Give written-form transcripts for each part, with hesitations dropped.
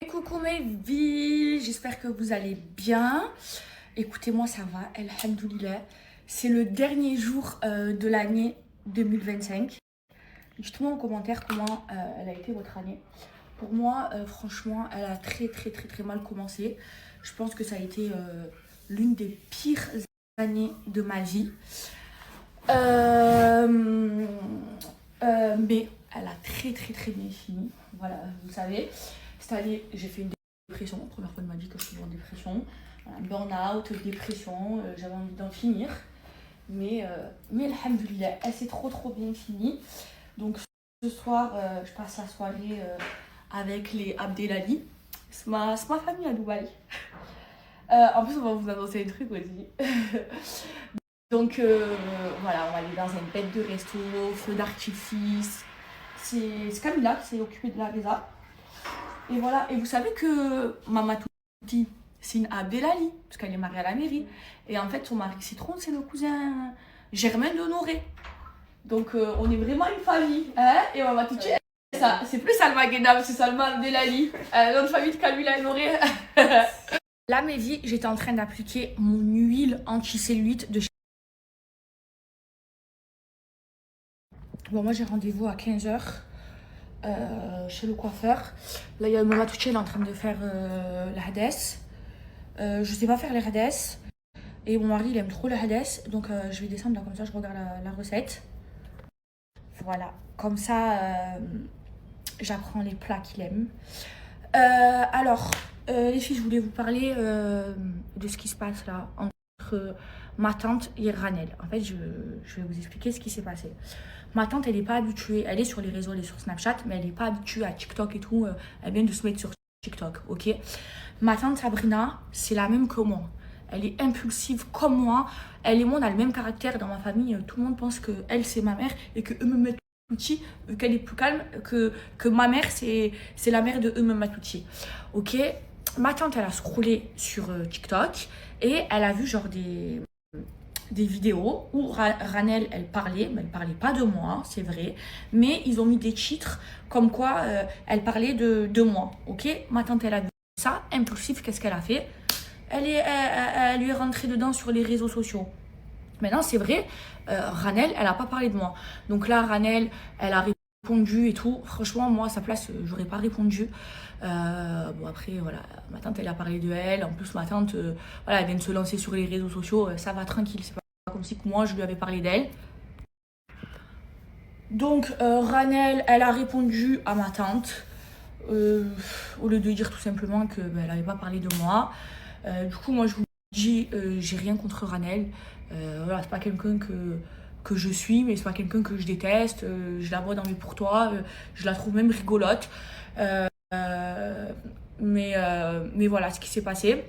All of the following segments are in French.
Coucou mes vies, j'espère que vous allez bien. Écoutez, moi ça va, alhamdoulilah. C'est le dernier jour de l'année 2025. Dites-moi en commentaire comment elle a été votre année. Pour moi, franchement, elle a très mal commencé. Je pense que ça a été l'une des pires années de ma vie. Mais elle a très bien fini. Voilà, vous savez. Cette année, j'ai fait une dépression. Première fois de ma vie que je suis en dépression. Un burn-out, dépression. J'avais envie d'en finir. Mais alhamdoulilah, elle s'est trop bien finie. Donc ce soir, je passe la soirée avec les Abdelali. C'est ma famille à Dubaï. En plus, on va vous annoncer des trucs aussi. Donc voilà, on va aller dans une bête de resto, feu d'artifice. C'est Camilla qui s'est occupée de la résa. Et voilà, et vous savez que Mama Touti, c'est une Abdelali, parce qu'elle est mariée à la mairie. Et en fait, son mari Citron, c'est le cousin Germain d'Honoré. Donc on est vraiment une famille. Hein, et Mama Touti, c'est plus Salma Guedam, c'est Salma Abdelali. Notre famille de Camilla Honoré. Là, mes vies, j'étais en train d'appliquer mon huile anti-cellulite de chez... Bon, moi j'ai rendez-vous à 15h chez le coiffeur. Là, il y a Mama Touti, elle est en train de faire la hadès. Je sais pas faire les hadès. Et mon mari, il aime trop le hadès. Donc, je vais descendre là, comme ça, je regarde la recette. Voilà, comme ça, j'apprends les plats qu'il aime. Alors, les filles, je voulais vous parler de ce qui se passe là entre ma tante et Ranel. En fait, je vais vous expliquer ce qui s'est passé. Ma tante, elle n'est pas habituée, elle est sur les réseaux, elle est sur Snapchat, mais elle n'est pas habituée à TikTok et tout. Elle vient de se mettre sur TikTok, ok? Ma tante Sabrina, c'est la même que moi. Elle est impulsive comme moi. Elle et moi, on a le même caractère dans ma famille. Tout le monde pense que elle c'est ma mère et que eux me mettent Matouti, qu'elle est plus calme, que ma mère, c'est la mère de Eumeu Matouti. Ok? Ma tante, elle a scrollé sur TikTok et elle a vu genre des vidéos où Ranel, elle parlait, mais elle parlait pas de moi, c'est vrai, mais ils ont mis des titres comme quoi elle parlait de moi, ok? Ma tante, elle a vu ça, impulsive, qu'est-ce qu'elle a fait? Elle lui est rentrée dedans sur les réseaux sociaux. Maintenant, c'est vrai, Ranel, elle n'a pas parlé de moi. Donc là, Ranel, elle a répondu et tout. Franchement, moi, à sa place, j'aurais pas répondu. Bon, après, voilà, ma tante, elle a parlé de elle. En plus, ma tante, voilà, elle vient de se lancer sur les réseaux sociaux. Ça va tranquille, c'est pas comme si que moi, je lui avais parlé d'elle. Donc, Ranel, elle a répondu à ma tante. Au lieu de dire tout simplement qu'elle n'avait pas parlé de moi. Du coup, moi, je vous dis, j'ai rien contre Ranel. Voilà, c'est pas quelqu'un que je suis, mais c'est pas quelqu'un que je déteste. Je la vois dans mes pour toi. Je la trouve même rigolote. Mais voilà ce qui s'est passé.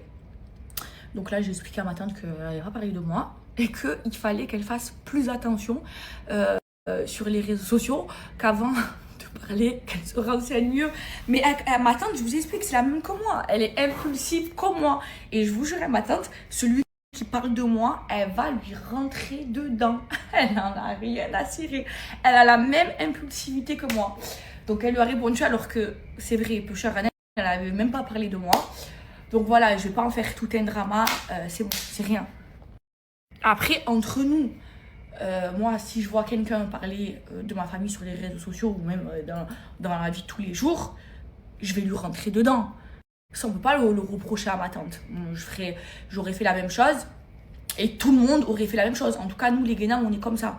Donc là, j'ai expliqué à ma tante qu'elle n'avait pas parlé de moi et qu'il fallait qu'elle fasse plus attention sur les réseaux sociaux qu'avant de parler, qu'elle se renseigne mieux. Mais ma tante, je vous explique, c'est la même que moi. Elle est impulsive comme moi. Et je vous jure, ma tante, celui qui parle de moi, elle va lui rentrer dedans. Elle n'en a rien à cirer. Elle a la même impulsivité que moi. Donc elle lui a répondu alors que c'est vrai, peu cher Annette, elle n'avait même pas parlé de moi. Donc voilà, je vais pas en faire tout un drama. C'est bon, c'est rien. Après, entre nous, moi, si je vois quelqu'un parler de ma famille sur les réseaux sociaux ou même dans la vie de tous les jours, je vais lui rentrer dedans. Ça, on peut pas le reprocher à ma tante. J'aurais fait la même chose et tout le monde aurait fait la même chose. En tout cas, nous, les Guénam, on est comme ça.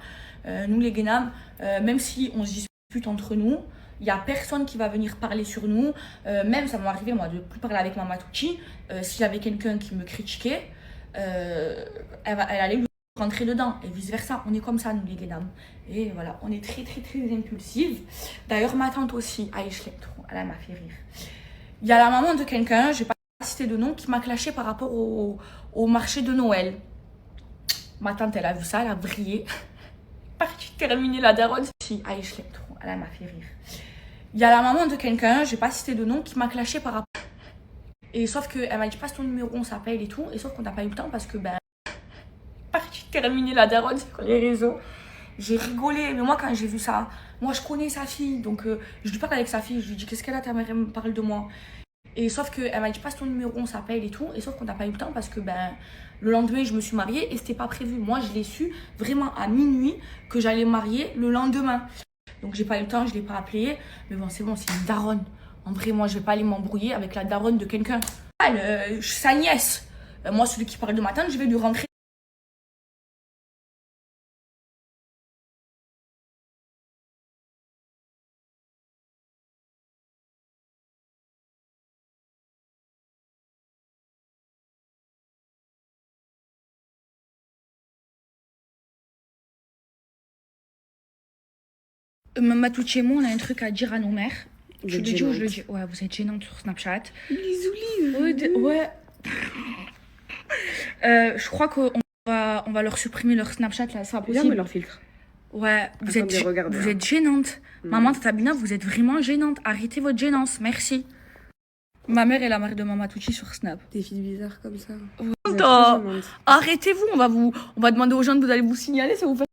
Nous, les Guénam, même si on se dispute entre nous, il n'y a personne qui va venir parler sur nous. Même, ça m'est arrivé, moi, de plus parler avec Mama Touti. S'il y avait quelqu'un qui me critiquait, elle allait lui rentrer dedans et vice versa. On est comme ça, nous, les Guénam. Et voilà, on est très impulsive. D'ailleurs, ma tante aussi, Aïe, elle m'a fait rire. Il y a la maman de quelqu'un, je ne vais pas citer de nom, qui m'a clashé par rapport au marché de Noël. Ma tante, elle a vu ça, elle a brillé. Partie terminer la daronne. Si, Aïe, elle m'a fait rire. Il y a la maman de quelqu'un, je ne vais pas citer de nom, qui m'a clashé par rapport... Et sauf qu'elle m'a dit, passe ton numéro, on s'appelle et tout. Et sauf qu'on n'a pas eu le temps parce que, partie terminer la daronne sur les réseaux. J'ai rigolé. Mais moi, quand j'ai vu ça, moi, je connais sa fille. Donc, je lui parle avec sa fille. Je lui dis, qu'est-ce qu'elle a, ta mère, elle me parle de moi. Et sauf qu'elle m'a dit, passe ton numéro, on s'appelle et tout. Et sauf qu'on n'a pas eu le temps parce que le lendemain, je me suis mariée et c'était pas prévu. Moi, je l'ai su vraiment à minuit que j'allais me marier le lendemain. Donc, j'ai pas eu le temps, je l'ai pas appelé. Mais bon, c'est une daronne. En vrai, moi, je vais pas aller m'embrouiller avec la daronne de quelqu'un. Sa nièce. Moi, celui qui parle de ma tante, je vais lui rentrer. Maman Touche et moi, on a un truc à dire à nos mères. Je le dis ou je le dis? Ouais, vous êtes gênante sur Snapchat. Ouais. Je crois qu'on va leur supprimer leur Snapchat là, c'est pas possible. Viens me leur filtre. Ouais, vous êtes gênante. Maman, Tata Bina, vous êtes vraiment gênante. Arrêtez votre gênance, merci. Ma mère est la mère de Maman Touche sur Snap. Des filles bizarres comme ça. Arrêtez-vous, on va demander aux gens d'aller vous signaler, ça vous fait.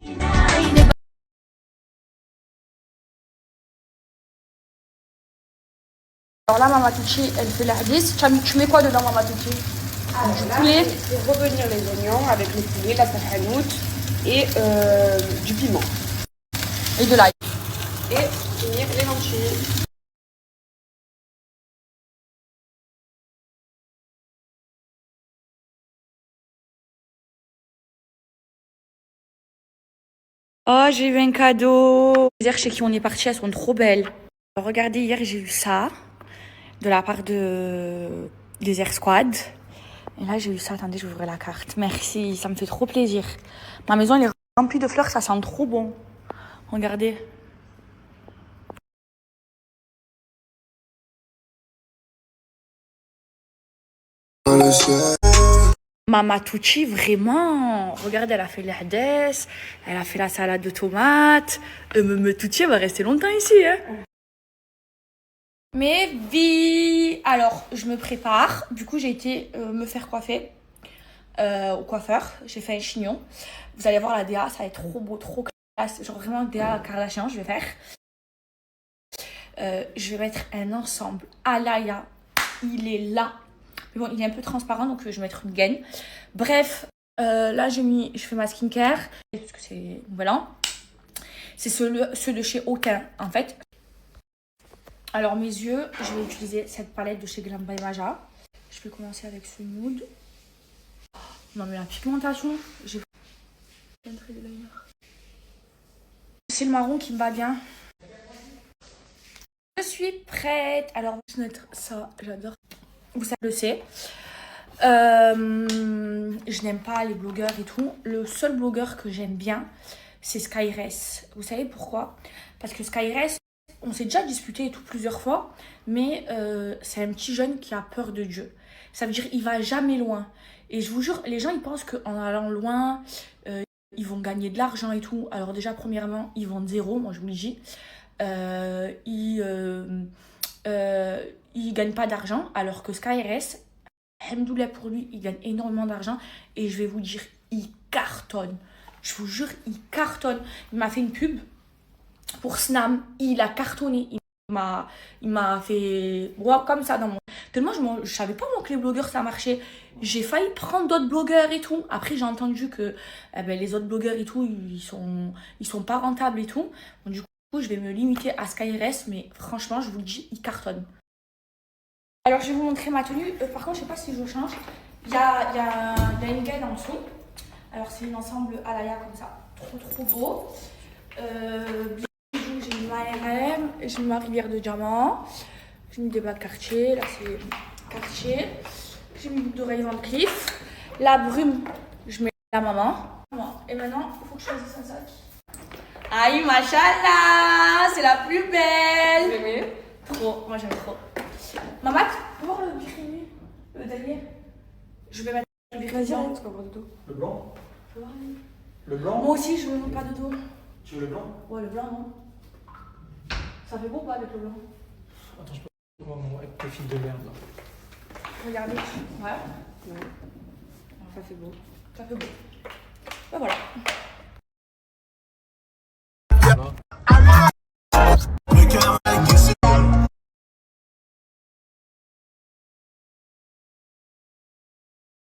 Alors là, Maman Touche, elle fait la hadith. Tu mets quoi dedans, Maman Touche? Du poulet. Et revenir les oignons avec le poulet, la tahanout et du piment. Et de l'ail. Et finir les lentilles. Oh, j'ai eu un cadeau. Hier, chez qui on est parti, elles sont trop belles. Regardez, hier, j'ai eu ça de la part des Air Squad. Et là, j'ai eu ça. Attendez, je vais ouvrir la carte. Merci, ça me fait trop plaisir. Ma maison, elle est remplie de fleurs, ça sent trop bon. Regardez. Mama Tucci, vraiment. Regardez, elle a fait l'hadès, elle a fait la salade de tomates. Mama Tucci, elle va rester longtemps ici, hein. Mais vie. Alors, je me prépare. Du coup, j'ai été me faire coiffer au coiffeur. J'ai fait un chignon. Vous allez voir la DA, ça va être trop beau, trop classe. Genre vraiment DA Kardashian, je vais faire. Je vais mettre un ensemble. Alaya, il est là. Mais bon, il est un peu transparent, donc je vais mettre une gaine. Bref, là, je fais ma skincare. Parce que c'est nouvel an. C'est ceux de chez Aucun, en fait. Alors, mes yeux, je vais utiliser cette palette de chez Glam by Maja. Je vais commencer avec ce nude. Non, mais la pigmentation, j'ai un trait de liner. C'est le marron qui me va bien. Je suis prête. Alors, je vais mettre ça, j'adore. Vous savez, le c'est. Je n'aime pas les blogueurs et tout. Le seul blogueur que j'aime bien, c'est Skyress. Vous savez pourquoi? Parce que Skyress, on s'est déjà disputé et tout plusieurs fois, mais c'est un petit jeune qui a peur de Dieu. Ça veut dire qu'il va jamais loin. Et je vous jure, les gens ils pensent qu'en allant loin, ils vont gagner de l'argent et tout. Alors déjà, premièrement, ils vendent zéro, moi je vous le dis. Il gagne pas d'argent, alors que Skyress, alhamdoulilah pour lui, il gagne énormément d'argent. Et je vais vous dire, il cartonne. Je vous jure, il cartonne. Il m'a fait une pub pour Snam, il a cartonné. Il m'a fait voir comme ça dans mon... Tellement je savais pas moi que les blogueurs ça marchait. J'ai failli prendre d'autres blogueurs et tout. Après j'ai entendu que les autres blogueurs et tout, ils sont pas rentables et tout. Donc, du coup, je vais me limiter à Skyress, mais franchement, je vous le dis, il cartonne. Alors, je vais vous montrer ma tenue. Par contre, je sais pas si je change. Il y a une gaine en dessous. Alors, c'est un ensemble Alaya comme ça. Trop beau. Bijoux, j'ai mis ma RM. J'ai mis ma rivière de diamant. J'ai mis des bagues Cartier. Là, c'est Cartier. J'ai mis une d'oreille Van Cleef. La brume, je mets la maman. Et maintenant, il faut que je choisisse un sac. Aïe, machallah, c'est la plus belle. Vous aimez? Trop, moi j'aime trop. Maman, tu peux voir le bikini, le dernier? Je vais mettre le bikini. Vas-y, on va voir de dos. Le blanc? Tu vois? Le blanc? Moi aussi, je veux pas de dos. Tu veux le blanc? Ouais, le blanc, non. Ça fait beau ou pas avec le blanc? Attends, je peux voir avec tes filles de merde là. Regardez. Ouais. Ça fait beau. Ça fait beau. Ben voilà. Voilà. Le cœur est glissé.